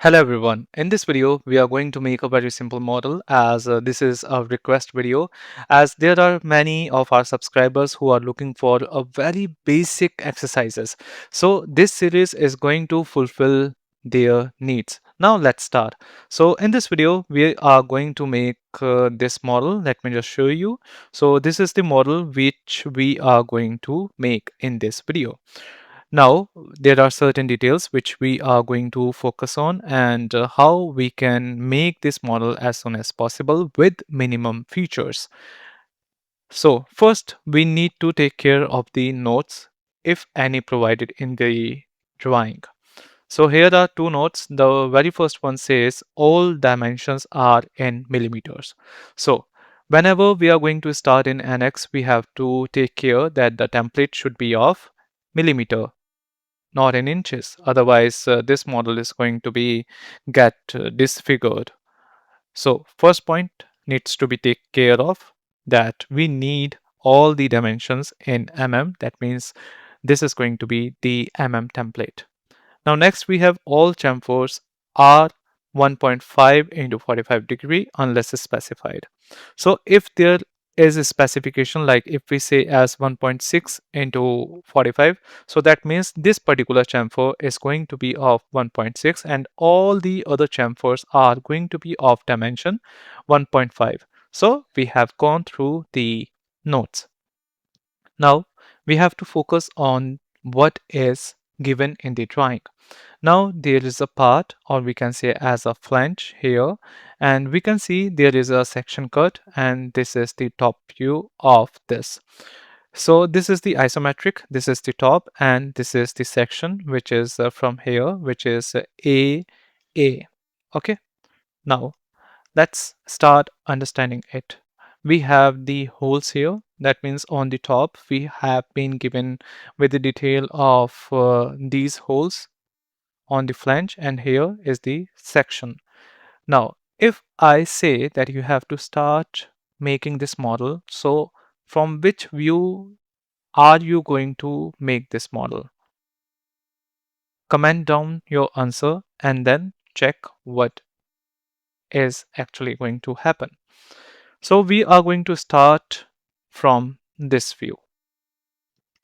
Hello everyone. In this video, we are going to make a very simple model as this is a request video as there are many of our subscribers who are looking for a very basic exercises. So this series is going to fulfill their needs. Now let's start. So in this video, we are going to make this model. Let me just show you. So this is the model which we are going to make in this video. Now, there are certain details which we are going to focus on and how we can make this model as soon as possible with minimum features. So first, we need to take care of the notes, if any provided in the drawing. So here are two notes. The very first one says all dimensions are in millimeters. So whenever we are going to start in NX, we have to take care that the template should be of millimeter, not in inches. Otherwise, this model is going to be get disfigured. So first point needs to be taken care of, that we need all the dimensions in mm. That means this is going to be the template. Now next we have all chamfers are 1.5 into 45 degree unless specified. So if there is a specification, like if we say as 1.6 into 45, so that means this particular chamfer is going to be of 1.6 and all the other chamfers are going to be of dimension 1.5. So we have gone through the notes. Now we have to focus on what is given in the drawing. Now there is a part, or we can say as a flange here, and we can see there is a section cut, and this is the top view of this. So this is the isometric, this is the top, and this is the section which is from here, which is A. Okay, now let's start understanding it. We have the holes here. That means on the top we have been given with the detail of these holes on the flange, and here is the section. Now, if I say that you have to start making this model, so from which view are you going to make this model? Comment down your answer and then check what is actually going to happen. So we are going to start from this view.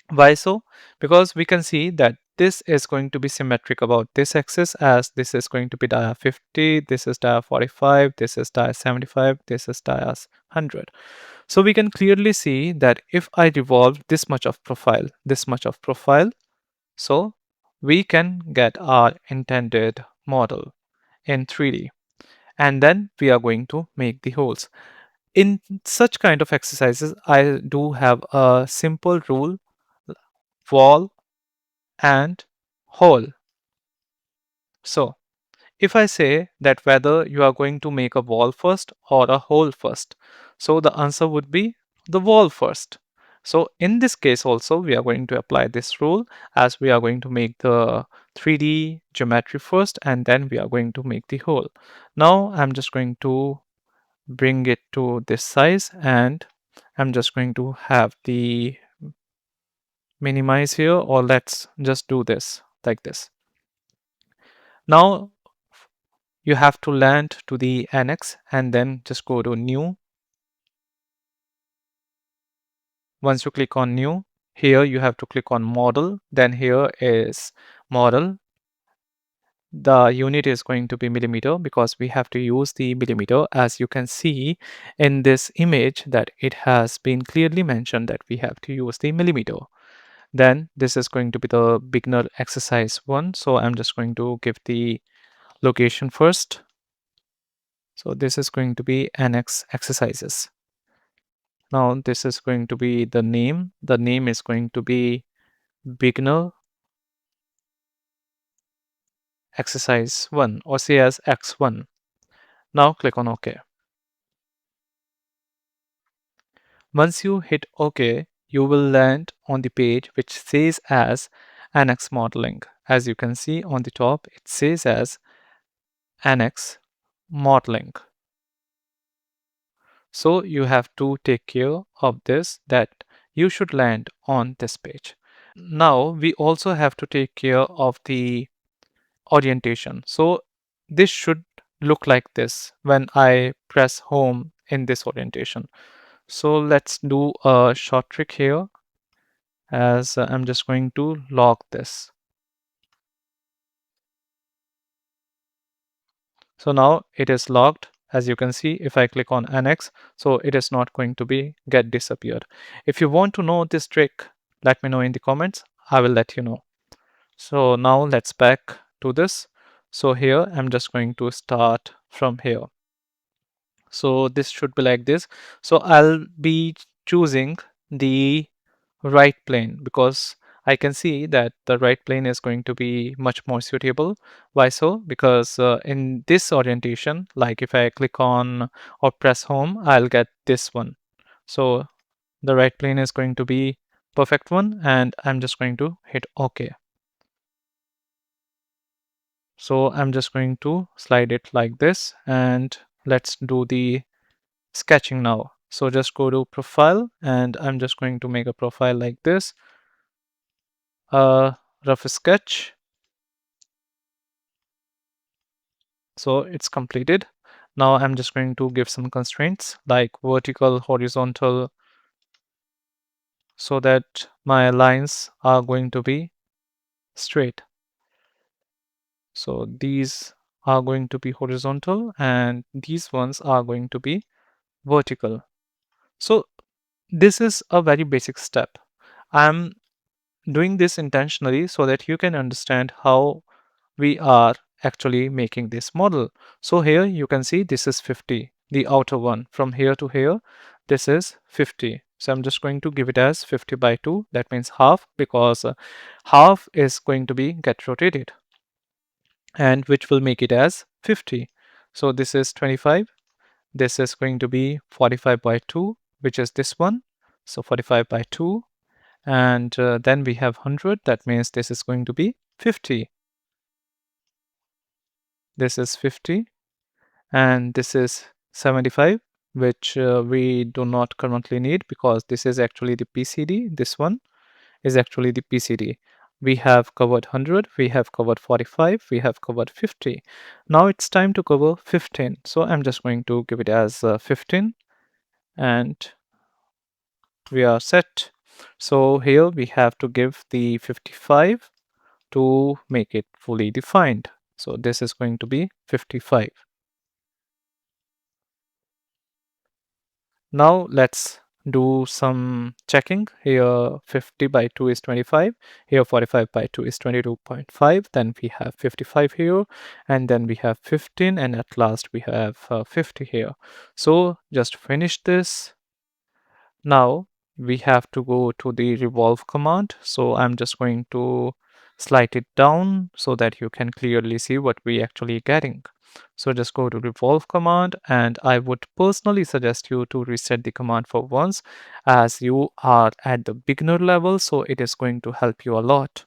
Why so? Because we can see that this is going to be symmetric about this axis, as this is going to be dia 50, this is dia 45, this is dia 75, this is dia 100. So we can clearly see that if I revolve this much of profile, so we can get our intended model in 3D. And then we are going to make the holes. In such kind of exercises, I do have a simple rule: wall and hole. So if I say that whether you are going to make a wall first or a hole first, so the answer would be the wall first. So in this case also we are going to apply this rule, as we are going to make the 3D geometry first and then we are going to make the hole. Now I'm just going to bring it to this size and I'm just going to have the minimize here, or let's just do this like this. Now you have to land to the NX and then just go to new. Once you click on new, here you have to click on model, then here is model. The unit is going to be millimeter because we have to use the millimeter. As you can see in this image that it has been clearly mentioned that we have to use the millimeter. Then this is going to be the beginner exercise one, so I'm just going to give the location first. So this is going to be NX exercises. Now this is going to be the name. The name is going to be beginner exercise 1, or say as X1. Now click on OK. Once you hit OK, you will land on the page which says as NX modeling. As you can see on the top, it says as NX modeling. So you have to take care of this, that you should land on this page. Now we also have to take care of the orientation. So this should look like this when I press home in this orientation. So let's do a short trick here, as I'm just going to lock this. So now it is locked. As you can see, if I click on NX, so it is not going to be get disappeared. If you want to know this trick, let me know in the comments. I will let you know. So now let's back to this. So here I'm just going to start from here. So this should be like this. So I'll be choosing the right plane because I can see that the right plane is going to be much more suitable. Why so? Because in this orientation, like if I click on or press home, I'll get this one. So the right plane is going to be perfect one, and I'm just going to hit OK. So I'm just going to slide it like this, and let's do the sketching now. So just go to profile, and I'm just going to make a profile like this, a rough sketch. So it's completed. Now I'm just going to give some constraints like vertical, horizontal, so that my lines are going to be straight. So these are going to be horizontal and these ones are going to be vertical. So this is a very basic step. I'm doing this intentionally so that you can understand how we are actually making this model. So here you can see this is 50, the outer one. From here to here, this is 50. So I'm just going to give it as 50 by 2. That means half, because half is going to be get rotated, and which will make it as 50. So this is 25. This is going to be 45 by 2, which is this one. So 45 by 2. And then we have 100. That means this is going to be 50. This is 50. And this is 75, which we do not currently need because this is actually the PCD. This one is actually the PCD. We have covered 100, we have covered 45, we have covered 50. Now it's time to cover 15. So I'm just going to give it as 15, and we are set. So here we have to give the 55 to make it fully defined. So this is going to be 55. Now let's do some checking. Here 50 by 2 is 25. Here 45 by 2 is 22.5. Then we have 55 here, and then we have 15, and at last we have 50 here. So just finish this. Now we have to go to the revolve command. So I'm just going to slide it down so that you can clearly see what we actually getting. So just go to revolve command, and I would personally suggest you to reset the command for once, as you are at the beginner level, so it is going to help you a lot.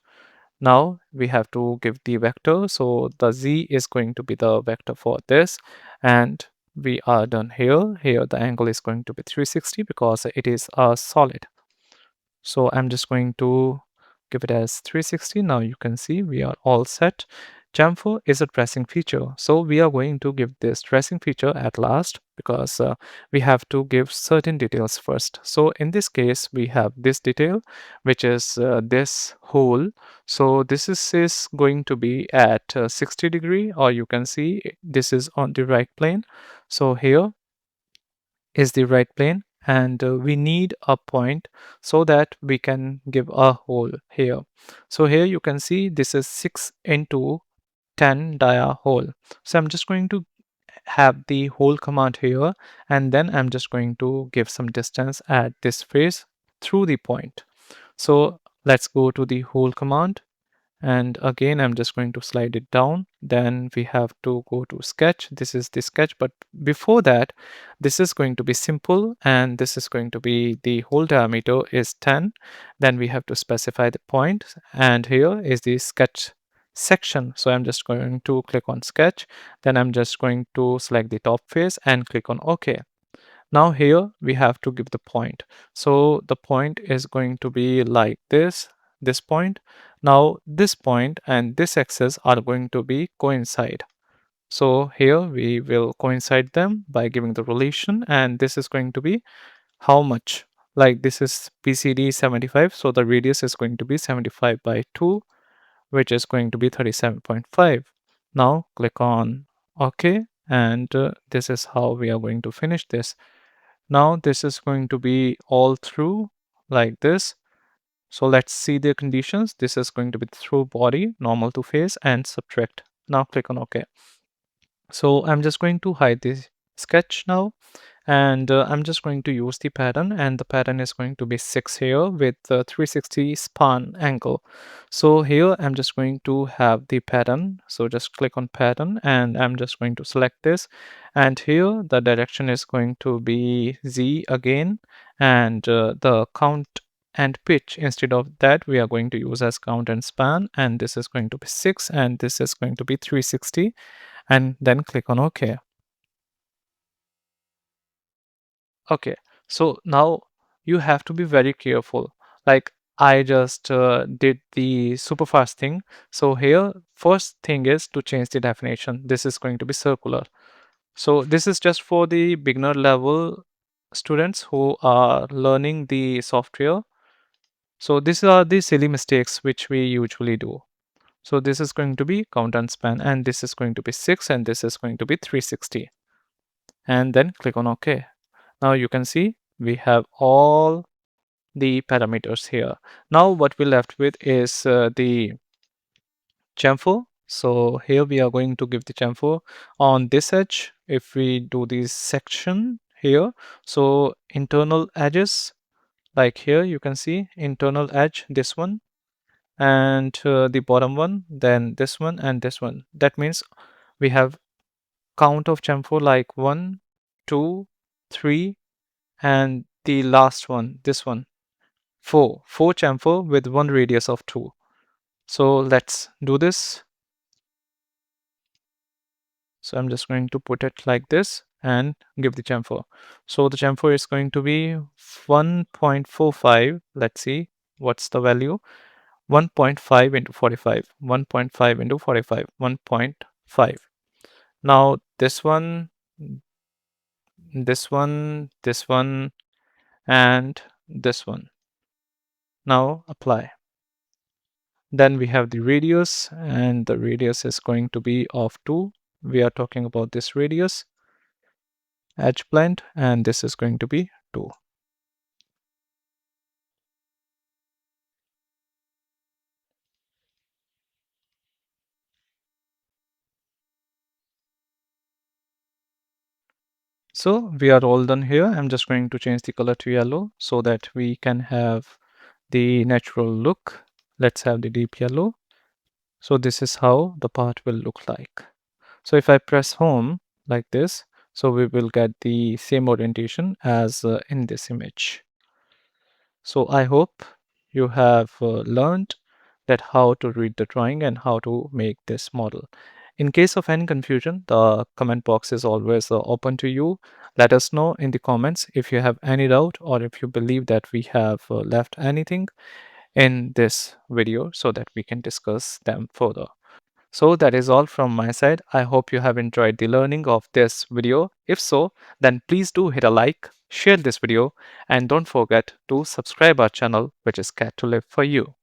Now we have to give the vector, so the z is going to be the vector for this, and we are done here. Here the angle is going to be 360 because it is a solid. So I'm just going to give it as 360. Now you can see we are all set. Chamfer is a tracing feature. So we are going to give this tracing feature at last, because we have to give certain details first. So in this case, we have this detail, which is this hole. So is going to be at 60 degree, or you can see this is on the right plane. So here is the right plane, and we need a point so that we can give a hole here. So here you can see this is 6 into 10 dia hole. So I'm just going to have the hole command here, and then I'm just going to give some distance at this face through the point. So let's go to the hole command, and again I'm just going to slide it down. Then we have to go to sketch. This is the sketch, but before that, this is going to be simple, and this is going to be the hole diameter is 10. Then we have to specify the point, and here is the sketch section. So I'm just going to click on sketch, then I'm just going to select the top face and click on OK. Now here we have to give the point. So the point is going to be like this point. Now this point and this axis are going to be coincide. So here we will coincide them by giving the relation, and this is going to be how much? Like this is PCD 75, so the radius is going to be 75 by 2, which is going to be 37.5. Now click on OK, and this is how we are going to finish this. Now this is going to be all through like this. So let's see the conditions. This is going to be through body, normal to face, and subtract. Now click on OK. So I'm just going to hide this sketch now, and I'm just going to use the pattern, and the pattern is going to be 6 here with 360 span angle. So here I'm just going to have the pattern, so just click on pattern, and I'm just going to select this, and here the direction is going to be Z again, and the count and pitch, instead of that we are going to use as count and span, and this is going to be 6 and this is going to be 360, and then click on OK. Okay, so now you have to be very careful. Like I just did the super fast thing. So here, first thing is to change the definition. This is going to be circular. So this is just for the beginner level students who are learning the software. So these are the silly mistakes which we usually do. So this is going to be count and span, and this is going to be 6, and this is going to be 360. And then click on OK. Now you can see we have all the parameters here. Now what we're left with is the chamfer. So here we are going to give the chamfer on this edge. If we do this section here, so internal edges, like here you can see internal edge, this one, and the bottom one, then this one and this one. That means we have count of chamfer like 1, 2, 3, and the last one, this one, 4 chamfer with one radius of 2. So let's do this. So I'm just going to put it like this and give the chamfer. So the chamfer is going to be 1.45. Let's see what's the value. 1.5 into 45, 1.5 into 45, 1.5. Now this one, this one, this one, and this one. Now apply. Then we have the radius, and the radius is going to be of 2. We are talking about this radius, edge blend, and this is going to be 2. So we are all done here. I'm just going to change the color to yellow so that we can have the natural look. Let's have the deep yellow. So this is how the part will look like. So if I press home like this, so we will get the same orientation as in this image. So I hope you have learned that how to read the drawing and how to make this model. In case of any confusion, the comment box is always open to you. Let us know in the comments if you have any doubt or if you believe that we have left anything in this video so that we can discuss them further. So that is all from my side. I hope you have enjoyed the learning of this video. If so, then please do hit a like, share this video, and don't forget to subscribe our channel, which is CAD to Live for You.